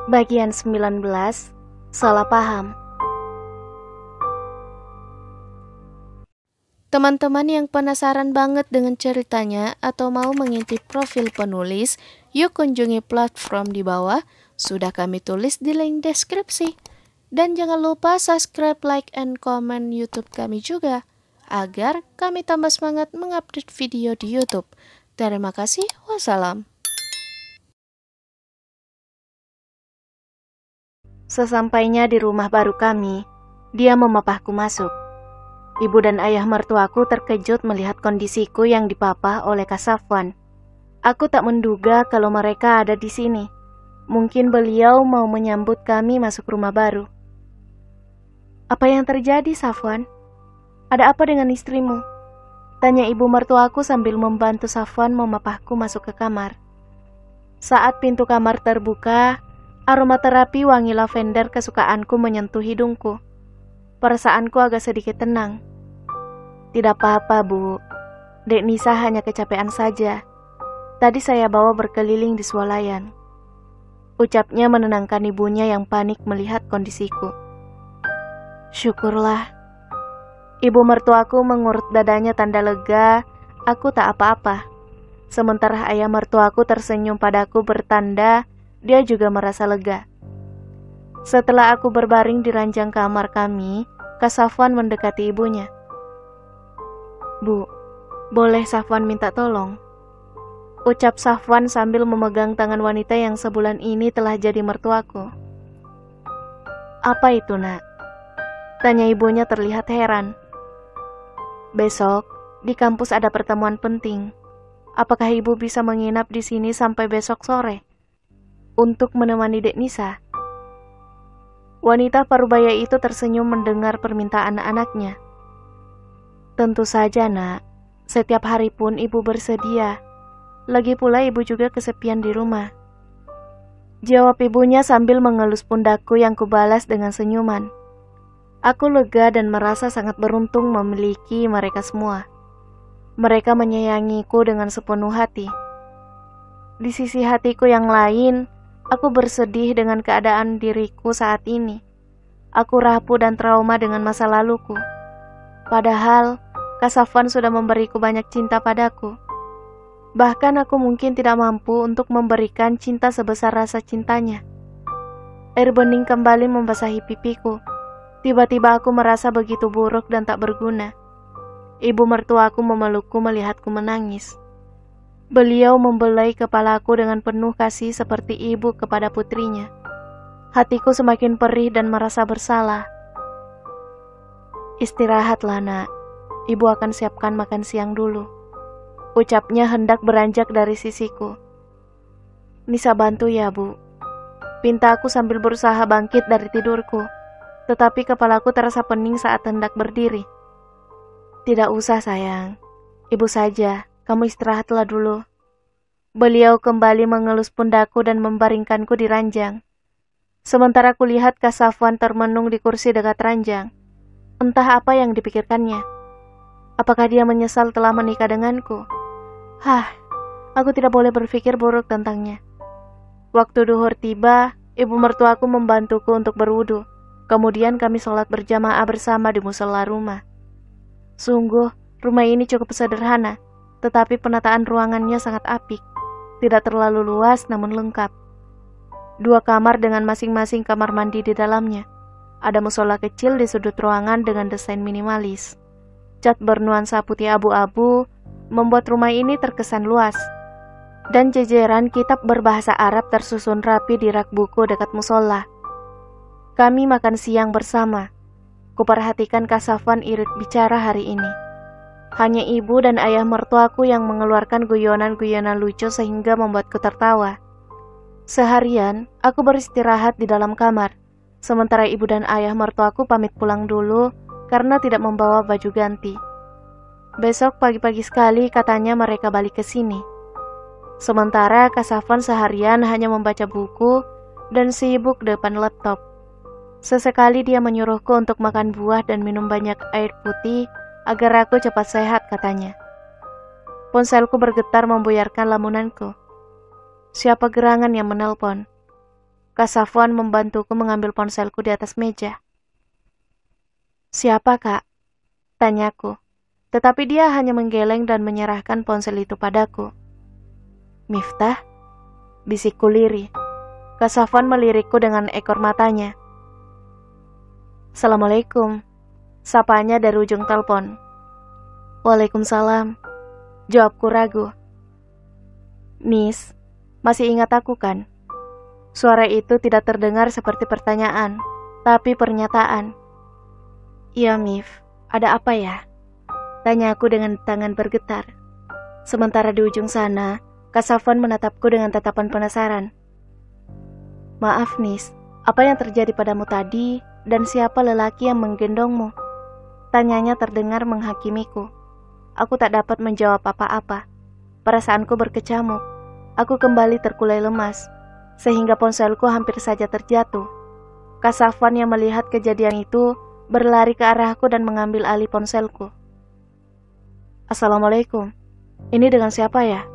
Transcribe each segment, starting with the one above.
Bagian 19, Salah Paham. Teman-teman yang penasaran banget dengan ceritanya atau mau mengintip profil penulis, yuk kunjungi platform di bawah, sudah kami tulis di link deskripsi. Dan jangan lupa subscribe, like, and comment YouTube kami juga, agar kami tambah semangat mengupdate video di YouTube. Terima kasih, wassalam. Sesampainya di rumah baru kami, dia memapahku masuk. Ibu dan ayah mertuaku terkejut melihat kondisiku yang dipapah oleh Kak Safwan. Aku tak menduga kalau mereka ada di sini. Mungkin beliau mau menyambut kami masuk rumah baru. Apa yang terjadi, Safwan? Ada apa dengan istrimu? Tanya ibu mertuaku sambil membantu Safwan memapahku masuk ke kamar. Saat pintu kamar terbuka, aroma terapi wangi lavender kesukaanku menyentuh hidungku. Perasaanku agak sedikit tenang. Tidak apa-apa, Bu. Dek Nisa hanya kecapean saja. Tadi saya bawa berkeliling di swalayan. Ucapnya menenangkan ibunya yang panik melihat kondisiku. Syukurlah. Ibu mertuaku mengurut dadanya tanda lega, aku tak apa-apa. Sementara ayah mertuaku tersenyum padaku bertanda dia juga merasa lega. Setelah aku berbaring di ranjang kamar kami, Kak Safwan mendekati ibunya. Bu, boleh Safwan minta tolong? Ucap Safwan sambil memegang tangan wanita yang sebulan ini telah jadi mertuaku. Apa itu, Nak? Tanya ibunya terlihat heran. Besok, di kampus ada pertemuan penting. Apakah ibu bisa menginap di sini sampai besok sore? Untuk menemani Dek Nisa. Wanita parubaya itu tersenyum mendengar permintaan anaknya. Tentu saja, Nak. Setiap hari pun ibu bersedia. Lagi pula ibu juga kesepian di rumah. Jawab ibunya sambil mengelus pundakku yang kubalas dengan senyuman. Aku lega dan merasa sangat beruntung memiliki mereka semua. Mereka menyayangiku dengan sepenuh hati. Di sisi hatiku yang lain, aku bersedih dengan keadaan diriku saat ini. Aku rapuh dan trauma dengan masa laluku. Padahal, Kak Safwan sudah memberiku banyak cinta padaku. Bahkan aku mungkin tidak mampu untuk memberikan cinta sebesar rasa cintanya. Air bening kembali membasahi pipiku. Tiba-tiba aku merasa begitu buruk dan tak berguna. Ibu mertuaku memelukku melihatku menangis. Beliau membelai kepalaku dengan penuh kasih seperti ibu kepada putrinya. Hatiku semakin perih dan merasa bersalah. Istirahatlah, Nak. Ibu akan siapkan makan siang dulu. Ucapnya hendak beranjak dari sisiku. Nisa bantu ya, Bu. Pinta aku sambil berusaha bangkit dari tidurku. Tetapi kepalaku terasa pening saat hendak berdiri. Tidak usah, sayang. Ibu saja. Kamu istirahatlah dulu. Beliau kembali mengelus pundakku dan membaringkanku di ranjang. Sementara kulihat Kak Safwan termenung di kursi dekat ranjang. Entah apa yang dipikirkannya. Apakah dia menyesal telah menikah denganku? Aku tidak boleh berpikir buruk tentangnya. Waktu duhur tiba, ibu mertuaku membantuku untuk berwudu. Kemudian kami sholat berjamaah bersama di musala rumah. Sungguh, rumah ini cukup sederhana. Tetapi penataan ruangannya sangat apik. Tidak terlalu luas namun lengkap. 2 kamar dengan masing-masing kamar mandi di dalamnya. Ada musola kecil di sudut ruangan dengan desain minimalis. Cat bernuansa putih abu-abu membuat rumah ini terkesan luas. Dan jejeran kitab berbahasa Arab tersusun rapi di rak buku dekat musola. Kami makan siang bersama. Kuperhatikan Kak Safwan irit bicara hari ini. Hanya ibu dan ayah mertuaku yang mengeluarkan guyonan-guyonan lucu sehingga membuatku tertawa. Seharian, aku beristirahat di dalam kamar. Sementara ibu dan ayah mertuaku pamit pulang dulu karena tidak membawa baju ganti. Besok pagi-pagi sekali katanya mereka balik ke sini. Sementara Kak Safwan seharian hanya membaca buku dan sibuk depan laptop. Sesekali dia menyuruhku untuk makan buah dan minum banyak air putih agar aku cepat sehat katanya. Ponselku bergetar membuyarkan lamunanku. Siapa gerangan yang menelpon? Kak Safwan membantuku mengambil ponselku di atas meja. "Siapa, Kak?" tanyaku. Tetapi dia hanya menggeleng dan menyerahkan ponsel itu padaku. "Miftah?" bisikku lirih. Kak Safwan melirikku dengan ekor matanya. "Assalamualaikum," sapanya dari ujung telepon. "Waalaikumsalam," jawabku ragu. "Nis, masih ingat aku kan?" Suara itu tidak terdengar seperti pertanyaan, tapi pernyataan. "Iya, Mif, ada apa ya?" tanya aku dengan tangan bergetar. Sementara di ujung sana, Kak Safwan menatapku dengan tatapan penasaran. "Maaf, Nis, apa yang terjadi padamu tadi dan siapa lelaki yang menggendongmu?" tanyanya terdengar menghakimiku. Aku tak dapat menjawab apa-apa. Perasaanku berkecamuk. Aku kembali terkulai lemas, sehingga ponselku hampir saja terjatuh. Kak Safwan yang melihat kejadian itu berlari ke arahku dan mengambil alih ponselku. "Assalamualaikum, ini dengan siapa ya?"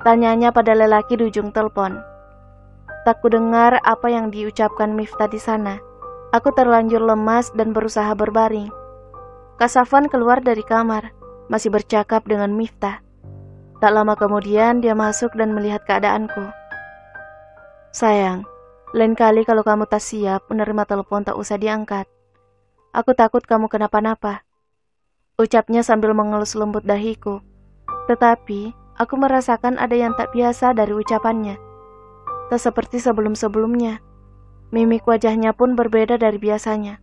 tanyanya pada lelaki di ujung telepon. Tak kudengar apa yang diucapkan Miftah di sana. Aku terlanjur lemas dan berusaha berbaring. Kak Safwan keluar dari kamar, masih bercakap dengan Miftah. Tak lama kemudian dia masuk dan melihat keadaanku. "Sayang, lain kali kalau kamu tak siap menerima telepon tak usah diangkat. Aku takut kamu kenapa-napa," ucapnya sambil mengelus lembut dahiku. Tetapi aku merasakan ada yang tak biasa dari ucapannya. Tak seperti sebelum-sebelumnya. Mimik wajahnya pun berbeda dari biasanya.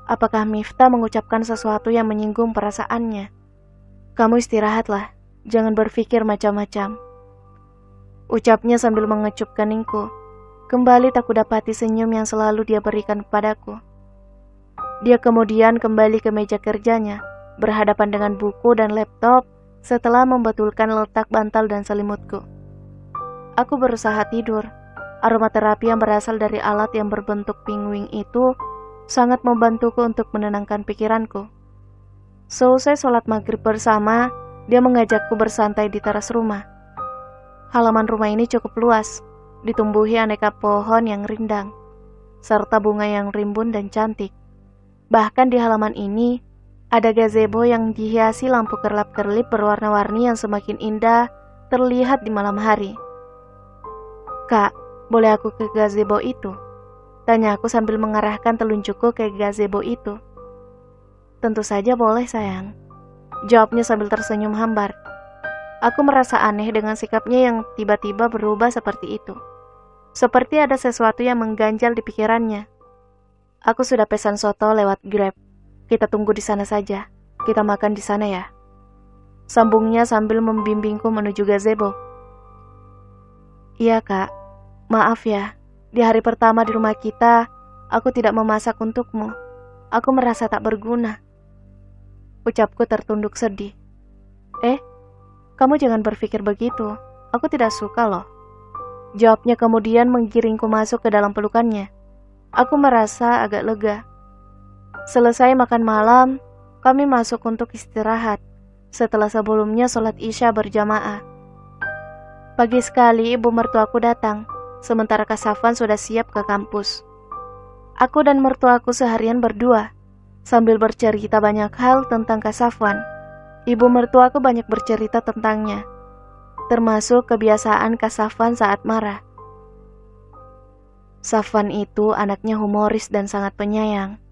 Apakah Miftah mengucapkan sesuatu yang menyinggung perasaannya? "Kamu istirahatlah, jangan berpikir macam-macam," ucapnya sambil mengecup keningku. Kembali tak kudapati senyum yang selalu dia berikan kepadaku. Dia kemudian kembali ke meja kerjanya, berhadapan dengan buku dan laptop setelah membetulkan letak bantal dan selimutku. Aku berusaha tidur. Aromaterapi yang berasal dari alat yang berbentuk penguin itu sangat membantuku untuk menenangkan pikiranku. Selesai sholat maghrib bersama, dia mengajakku bersantai di teras rumah. Halaman rumah ini cukup luas, ditumbuhi aneka pohon yang rindang, serta bunga yang rimbun dan cantik. Bahkan di halaman ini, ada gazebo yang dihiasi lampu kerlap-kerlip berwarna-warni yang semakin indah terlihat di malam hari. "Kak, boleh aku ke gazebo itu?" tanya aku sambil mengarahkan telunjukku ke gazebo itu. "Tentu saja boleh, sayang," jawabnya sambil tersenyum hambar. Aku merasa aneh dengan sikapnya yang tiba-tiba berubah seperti itu. Seperti ada sesuatu yang mengganjal di pikirannya. "Aku sudah pesan soto lewat Grab. Kita tunggu di sana saja. Kita makan di sana ya," sambungnya sambil membimbingku menuju gazebo. "Iya, Kak. Maaf ya, di hari pertama di rumah kita, aku tidak memasak untukmu. Aku merasa tak berguna," ucapku tertunduk sedih. Kamu jangan berpikir begitu. Aku tidak suka loh," jawabnya kemudian menggiringku masuk ke dalam pelukannya. Aku merasa agak lega. Selesai makan malam, kami masuk untuk istirahat setelah sebelumnya sholat Isya berjamaah. Pagi sekali ibu mertuaku datang, sementara Kak Safwan sudah siap ke kampus. Aku dan mertuaku seharian berdua, sambil bercerita banyak hal tentang Kak Safwan. Ibu mertuaku banyak bercerita tentangnya, termasuk kebiasaan Kak Safwan saat marah. Safwan itu anaknya humoris dan sangat penyayang.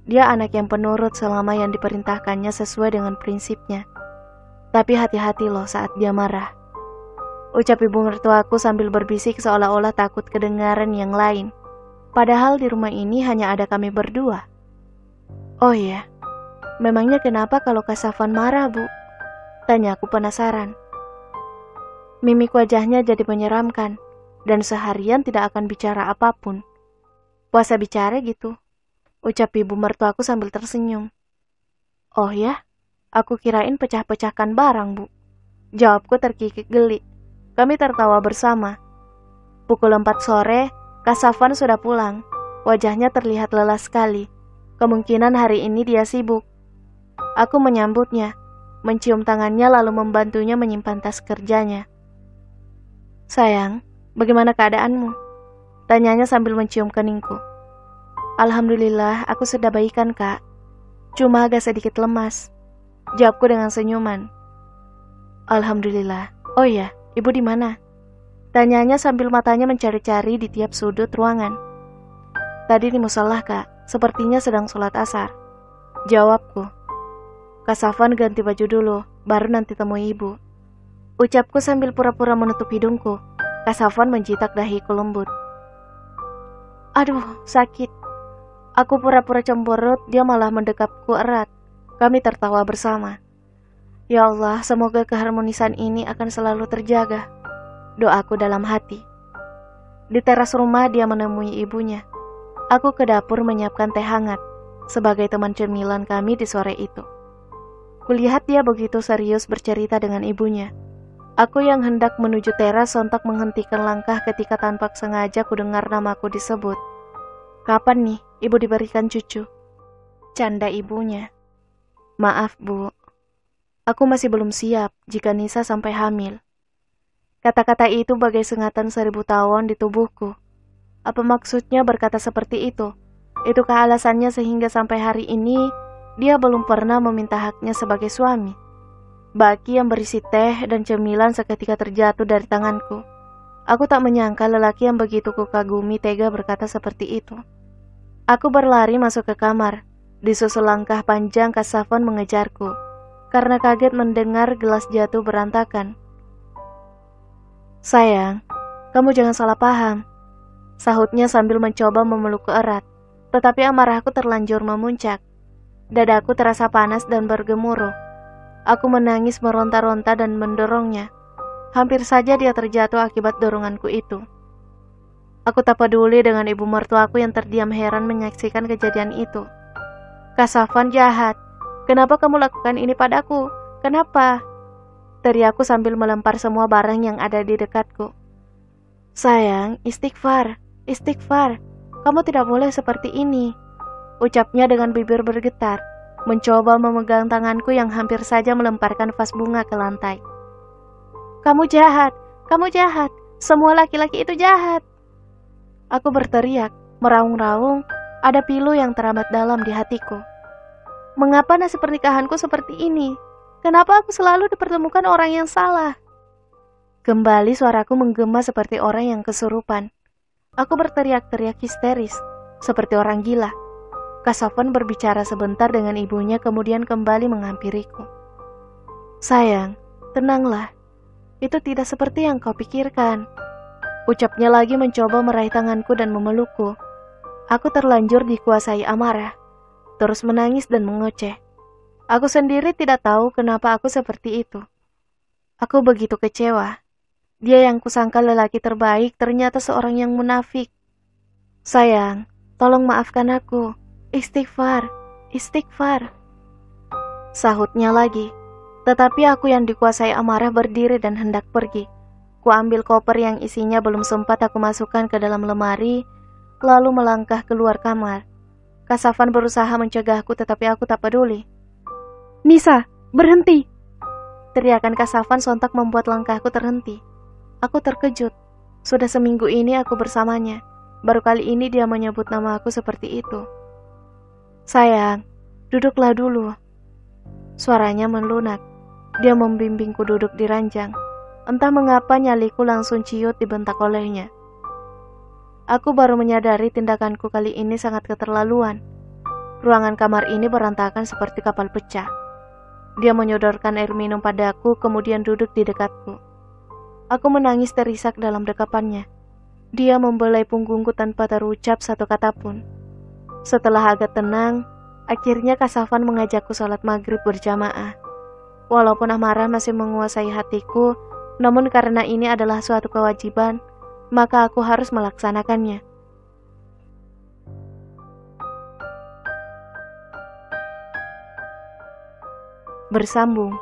Dia anak yang penurut selama yang diperintahkannya sesuai dengan prinsipnya. Tapi hati-hati loh saat dia marah, ucap ibu mertuaku sambil berbisik seolah-olah takut kedengaran yang lain. Padahal di rumah ini hanya ada kami berdua. "Oh iya, memangnya kenapa kalau Kak Safwan marah, Bu?" tanya aku penasaran. Mimik wajahnya jadi menyeramkan, dan seharian tidak akan bicara apapun. "Puasa bicara gitu," ucap ibu mertuaku sambil tersenyum. "Oh ya, aku kirain pecah-pecahkan barang, Bu," jawabku terkikik geli. Kami tertawa bersama. Pukul 4 sore, Kak Safwan sudah pulang. Wajahnya terlihat lelah sekali. Kemungkinan hari ini dia sibuk. Aku menyambutnya, mencium tangannya lalu membantunya menyimpan tas kerjanya. "Sayang, bagaimana keadaanmu?" Tanyanya sambil mencium keningku. Alhamdulillah, aku sudah baikan, Kak. Cuma agak sedikit lemas. Jawabku dengan senyuman. Alhamdulillah. Oh iya, ibu di mana? Tanyanya sambil matanya mencari-cari di tiap sudut ruangan. Tadi di musola, Kak. Sepertinya sedang sholat asar. Jawabku. Kak Safwan ganti baju dulu, baru nanti temui ibu. Ucapku sambil pura-pura menutup hidungku. Kak Safwan menjitak dahiku lembut. Aduh, sakit. Aku pura-pura cemberut, dia malah mendekapku erat. Kami tertawa bersama. Ya Allah, semoga keharmonisan ini akan selalu terjaga. Doaku dalam hati. Di teras rumah dia menemui ibunya. Aku ke dapur menyiapkan teh hangat, sebagai teman cemilan kami di sore itu. Kulihat dia begitu serius bercerita dengan ibunya. Aku yang hendak menuju teras sontak menghentikan langkah ketika tanpa sengaja kudengar namaku disebut. Kapan nih ibu diberikan cucu? Canda ibunya. Maaf, Bu. Aku masih belum siap jika Nisa sampai hamil. Kata-kata itu bagai sengatan 1000 tawon di tubuhku. Apa maksudnya berkata seperti itu? Itukah alasannya sehingga sampai hari ini dia belum pernah meminta haknya sebagai suami? Baki yang berisi teh dan cemilan seketika terjatuh dari tanganku. Aku tak menyangka lelaki yang begitu kukagumi tega berkata seperti itu. Aku berlari masuk ke kamar. Disusul langkah panjang Kak Safwan mengejarku. Karena kaget mendengar gelas jatuh berantakan. Sayang, kamu jangan salah paham. Sahutnya sambil mencoba memelukku erat. Tetapi amarahku terlanjur memuncak. Dadaku terasa panas dan bergemuruh. Aku menangis meronta-ronta dan mendorongnya. Hampir saja dia terjatuh akibat doronganku itu. Aku tak peduli dengan ibu mertuaku yang terdiam heran menyaksikan kejadian itu. Kak Safwan jahat. Kenapa kamu lakukan ini padaku? Kenapa? Teriakku sambil melempar semua barang yang ada di dekatku. Sayang, istighfar, istighfar. Kamu tidak boleh seperti ini. Ucapnya dengan bibir bergetar. Mencoba memegang tanganku yang hampir saja melemparkan vas bunga ke lantai. Kamu jahat, semua laki-laki itu jahat. Aku berteriak, meraung-raung, ada pilu yang teramat dalam di hatiku. Mengapa nasib pernikahanku seperti ini? Kenapa aku selalu dipertemukan orang yang salah? Kembali suaraku menggema seperti orang yang kesurupan. Aku berteriak-teriak histeris, seperti orang gila. Kak Safwan berbicara sebentar dengan ibunya kemudian kembali menghampiriku. Sayang, tenanglah. Itu tidak seperti yang kau pikirkan. Ucapnya lagi mencoba meraih tanganku dan memelukku. Aku terlanjur dikuasai amarah, terus menangis dan mengoceh. Aku sendiri tidak tahu kenapa aku seperti itu. Aku begitu kecewa. Dia yang kusangka lelaki terbaik ternyata seorang yang munafik. Sayang, tolong maafkan aku. Istighfar, istighfar. Sahutnya lagi. Tetapi aku yang dikuasai amarah berdiri dan hendak pergi. Kuambil koper yang isinya belum sempat aku masukkan ke dalam lemari, lalu melangkah keluar kamar. Kak Safwan berusaha mencegahku tetapi aku tak peduli. Nisa, berhenti! Teriakan Kak Safwan sontak membuat langkahku terhenti. Aku terkejut. Sudah seminggu ini aku bersamanya. Baru kali ini dia menyebut nama aku seperti itu. Sayang, duduklah dulu. Suaranya melunak. Dia membimbingku duduk di ranjang. Entah mengapa nyaliku langsung ciut dibentak olehnya. Aku baru menyadari tindakanku kali ini sangat keterlaluan. Ruangan kamar ini berantakan seperti kapal pecah. Dia menyodorkan air minum padaku kemudian duduk di dekatku. Aku menangis terisak dalam dekapannya. Dia membelai punggungku tanpa terucap satu kata pun. Setelah agak tenang, akhirnya Kak Safwan mengajakku sholat maghrib berjamaah. Walaupun amarah masih menguasai hatiku, namun karena ini adalah suatu kewajiban, maka aku harus melaksanakannya. Bersambung.